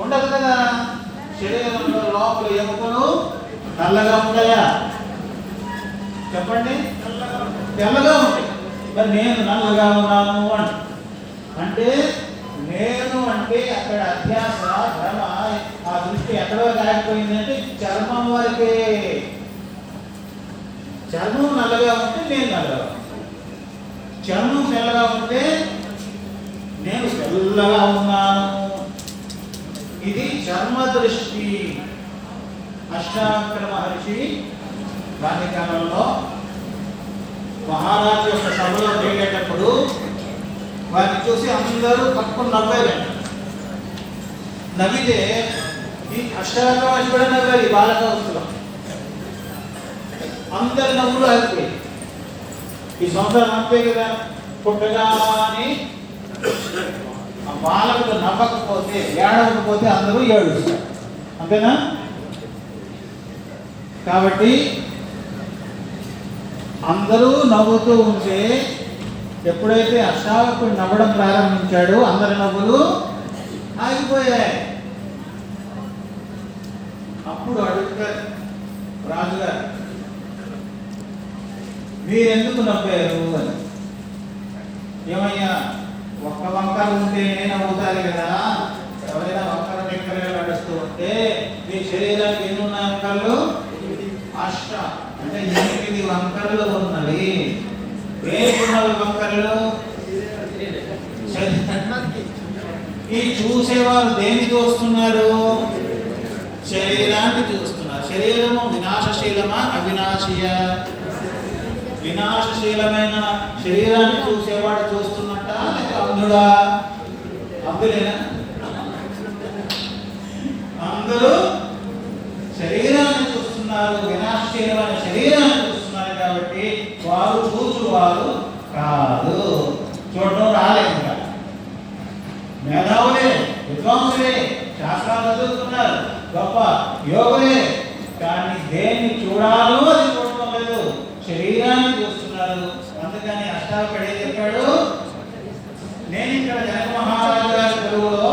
ఉండదు కదా. శరీరంలో లోపల ఎముకలు నల్లగా ఉంటాయా? చెప్పండి. తెల్లగా ఉంటాయి. మరి నేను నల్లగా ఉన్నాను అంటే నేను అంటే అక్కడ అధ్యాస భ్రమ ఆ దృష్టి ఎక్కడో కాకపోయింది అంటే చర్మం వరకే. చర్మం నల్లగా ఉంటే నేను నల్లగా, చర్మం తెల్లగా ఉంటే నేను తెల్లగా ఉన్నాను. ఇది చర్మ దృష్టి. అష్టావక్ర మహర్షి రాజకాలంలో మహారాజు యొక్క సభలో తిరిగేటప్పుడు వారిని చూసి అందరూ పట్టుకుని నవ్వారంట. నవ్వితే ఈ అష్టావక్ర మహర్షి కూడా నవ్వారు. ఈ బాలకవస్థలో అందరి నవ్వులు ఆగిపోయి ఈ సంవత్సరం అంతే కదా, పుట్టగాని ఆ బాలకుడు నవ్వకపోతే ఏడవకపోతే అందరూ ఏడుస్తారు, అంతేనా? కాబట్టి అందరూ నవ్వుతూ ఉంటే ఎప్పుడైతే అష్టావకుడు నవ్వడం ప్రారంభించాడో అందరి నవ్వులు ఆగిపోయాయి. అప్పుడు అడుగుతారు రాజుగారు, మీరెందుకు నవ్వారు అని. ఏమయ్యా, ఒక్క వంకర ఉంటే నవ్వుతారు కదా, ఎవరైనా వంకర దగ్గరగా నడుస్తూ ఉంటే మీ శరీరానికి ఎన్ని ఉన్నాయి వంకరలు? అష్ట అంటే 8 వంకరలు ఉన్నవి. ఏమున్నవి వంకరలు? ఈ చూసేవారు దేన్ని చూస్తున్నారు? శరీరాన్ని చూస్తున్నారు. శరీరము వినాశశీలమా అవినాశీయ? వినాశశీలమైన శరీరాన్ని చూసేవాడు చూస్తున్నట్ట లేక అంధుడా? అంధులేనా? అందరూ శరీరాన్ని చూస్తున్నారు, వినాశశీలమైన శరీరాన్ని చూస్తున్నారు. కాబట్టి వారు చూచువారు కాదు, చూడటం రాలేదు. మేధావులే, విద్వాంసులే, శాస్త్రాలు చదువుతున్నారు, గొప్ప యోగులే, కానీ దేన్ని చూడాలో అది చూడటం లేదు, శరీరాన్ని చూస్తున్నారు. అందుకని అష్టావకుడు ఏం చెప్పాడు? నేను ఇక్కడ జనక మహారాజు గారి తెలుగులో